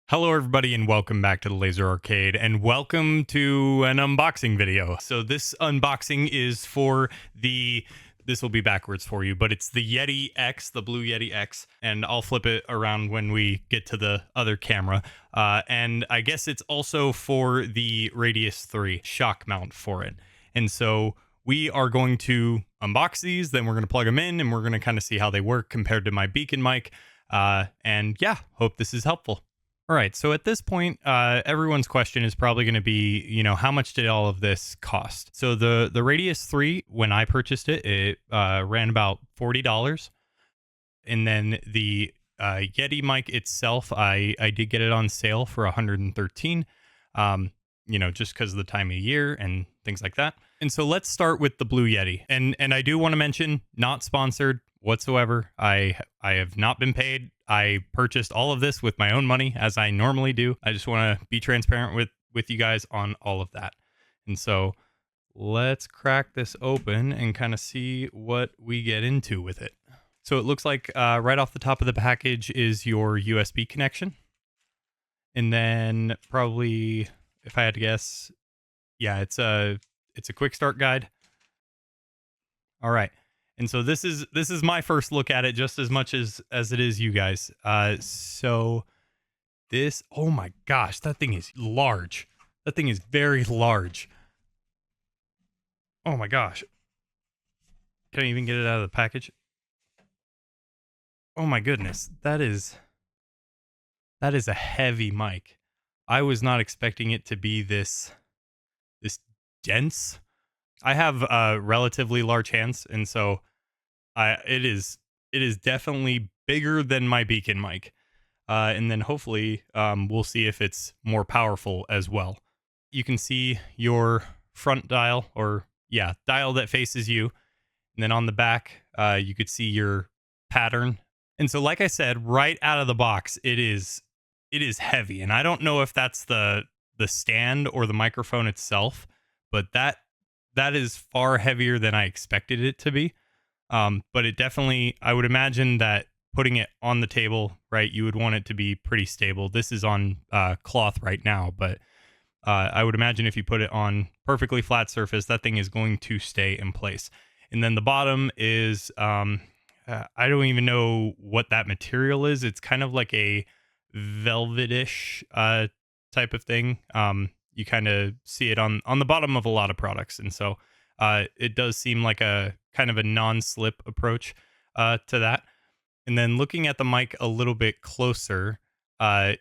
Hello everybody and welcome back to the Laser Arcade and welcome to an unboxing video. So this unboxing is for this will be backwards for you, but it's the Yeti X, the blue Yeti X, and I'll flip it around when we get to the other camera. And I guess it's also for the Radius 3 shock mount for it. And so we are going to unbox these, then we're going to plug them in and we're going to kind of see how they work compared to my beacon mic. And yeah, hope this is helpful. All right, so at this point, everyone's question is probably going to be, how much did all of this cost? So the Radius 3, when I purchased it, it ran about $40. And then the Yeti mic itself, I did get it on sale for $113, just because of the time of year and things like that. And so let's start with the Blue Yeti. And I do want to mention, not sponsored whatsoever. I have not been paid. I purchased all of this with my own money, as I normally do. I just want to be transparent with you guys on all of that. And so let's crack this open and kind of see what we get into with it. So it looks like right off the top of the package is your USB connection. And then probably, if I had to guess, yeah, it's a quick start guide. All right. And so this is my first look at it, just as much as it is you guys. So this, oh my gosh, that thing is large. That thing is very large. Oh my gosh. Can I even get it out of the package? Oh my goodness. That is a heavy mic. I was not expecting it to be this dense. I have relatively large hands, and so it is definitely bigger than my beacon mic. And then hopefully we'll see if it's more powerful as well. You can see your front dial, dial that faces you. And then on the back, you could see your pattern. And so, like I said, right out of the box, it is heavy. And I don't know if that's the stand or the microphone itself, but that is far heavier than I expected it to be. But it definitely, I would imagine that putting it on the table, right, you would want it to be pretty stable. This is on cloth right now, but I would imagine if you put it on perfectly flat surface, that thing is going to stay in place. And then the bottom is, I don't even know what that material is. It's kind of like a velvetish type of thing. You kind of see it on the bottom of a lot of products. And so it does seem like a kind of a non-slip approach to that. And then looking at the mic a little bit closer,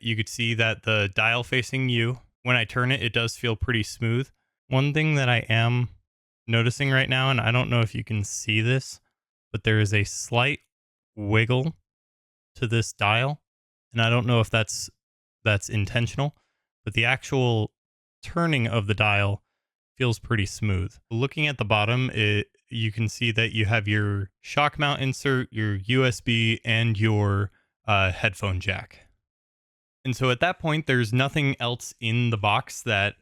you could see that the dial facing you, when I turn it, it does feel pretty smooth. One thing that I am noticing right now, and I don't know if you can see this, but there is a slight wiggle to this dial. And I don't know if that's intentional, but the actual turning of the dial feels pretty smooth. Looking at the bottom, you can see that you have your shock mount insert, your USB, and your headphone jack. And so at that point, there's nothing else in the box that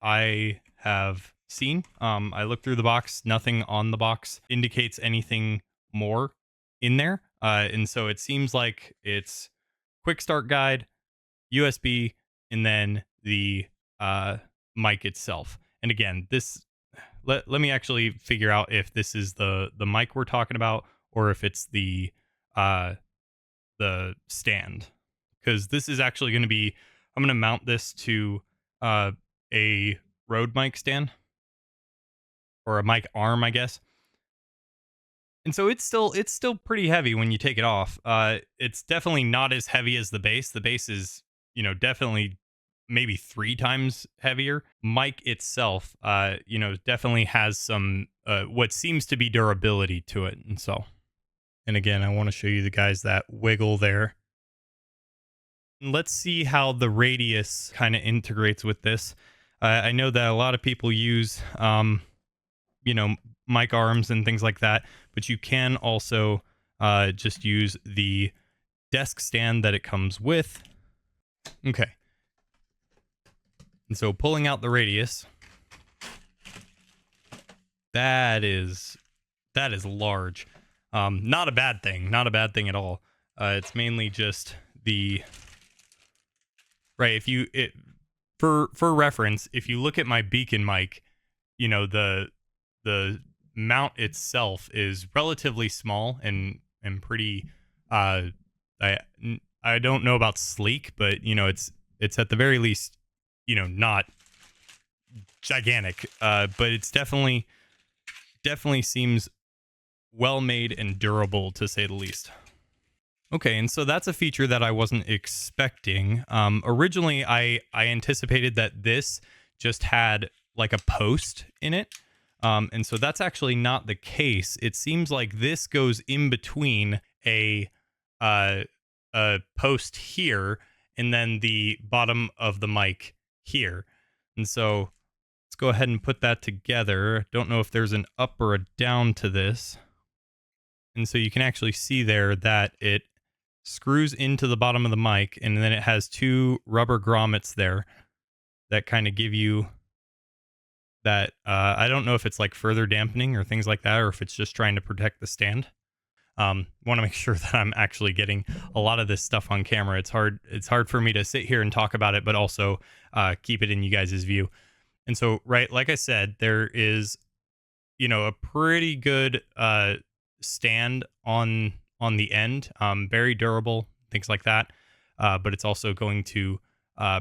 I have seen. I looked through the box, nothing on the box indicates anything more in there. And so it seems like it's quick start guide, USB, and then the mic itself. And again, let me actually figure out if this is the mic we're talking about or if it's the stand, because this is actually going to be, I'm going to mount this to a Rode mic stand or a mic arm, I guess. And so it's still pretty heavy when you take it off. It's definitely not as heavy as the base. The base is, definitely maybe 3 times heavier. Mic itself, definitely has some what seems to be durability to it. And so, and again, I want to show you the guys that wiggle there. Let's see how the Radius kind of integrates with this. I know that a lot of people use, mic arms and things like that, but you can also just use the desk stand that it comes with. Okay. And so pulling out the Radius, that is large. Not a bad thing. Not a bad thing at all. It's mainly just the right? For reference, if you look at my beacon mic, the mount itself is relatively small and pretty. Uh, I I don't know about sleek, but it's at the very least, not gigantic. But it's definitely seems well made and durable, to say the least. Okay, and so that's a feature that I wasn't expecting. Originally, I anticipated that this just had like a post in it, and so that's actually not the case. It seems like this goes in between uh, a post here and then the bottom of the mic here, and so let's go ahead and put that together. Don't know if there's an up or a down to this, and so you can actually see there that it screws into the bottom of the mic, and then it has two rubber grommets there that kind of give you that. I don't know if it's like further dampening or things like that, or if it's just trying to protect the stand. Want to make sure that I'm actually getting a lot of this stuff on camera. It's hard for me to sit here and talk about it, but also keep it in you guys' view. And so, right, like I said, there is a pretty good stand on the end, very durable, things like that. But it's also going to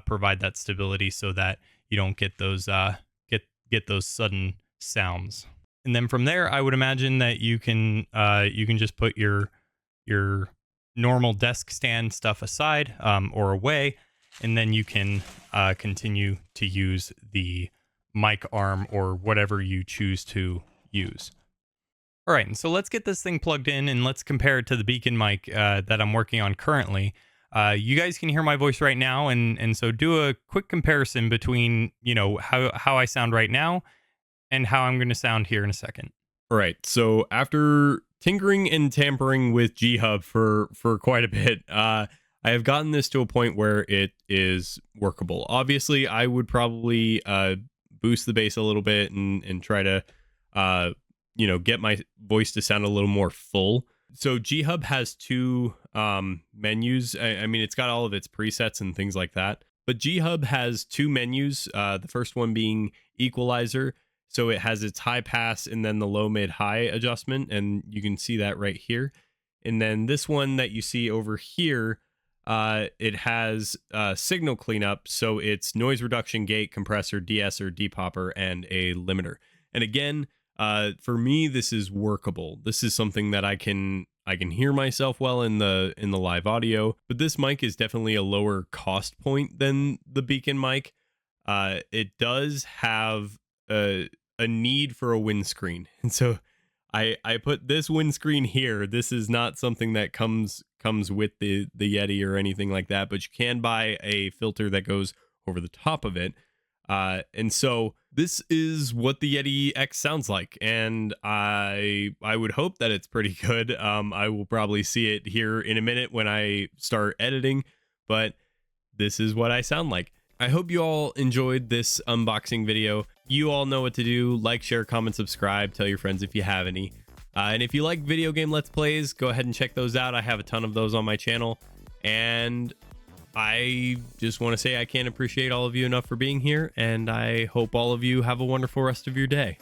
provide that stability so that you don't get those get those sudden sounds. And then from there, I would imagine that you can just put your normal desk stand stuff aside, or away, and then you can continue to use the mic arm or whatever you choose to use. All right, and so let's get this thing plugged in and let's compare it to the beacon mic that I'm working on currently. You guys can hear my voice right now, and so do a quick comparison between how I sound right now and how I'm going to sound here in a second. All right, so after tinkering and tampering with G Hub for quite a bit, I have gotten this to a point where it is workable. Obviously, I would probably boost the bass a little bit and try to get my voice to sound a little more full. So G Hub has two menus. I mean, it's got all of its presets and things like that. But G Hub has two menus. The first one being equalizer. So it has its high pass and then the low, mid, high adjustment. And you can see that right here. And then this one that you see over here, it has signal cleanup. So it's noise reduction, gate, compressor, de-esser, depopper, and a limiter. And again, for me, this is workable. This is something that I can hear myself well in the live audio, but this mic is definitely a lower cost point than the beacon mic. It does have a need for a windscreen, and so I put this windscreen here. This is not something that comes with the Yeti or anything like that, but you can buy a filter that goes over the top of it. And so this is what the Yeti X sounds like, and I would hope that it's pretty good. I will probably see it here in a minute when I start editing, but this is what I sound like. I hope you all enjoyed this unboxing video. You all know what to do. Like, share, comment, subscribe. Tell your friends if you have any. And if you like video game Let's Plays, go ahead and check those out. I have a ton of those on my channel. And I just want to say I can't appreciate all of you enough for being here. And I hope all of you have a wonderful rest of your day.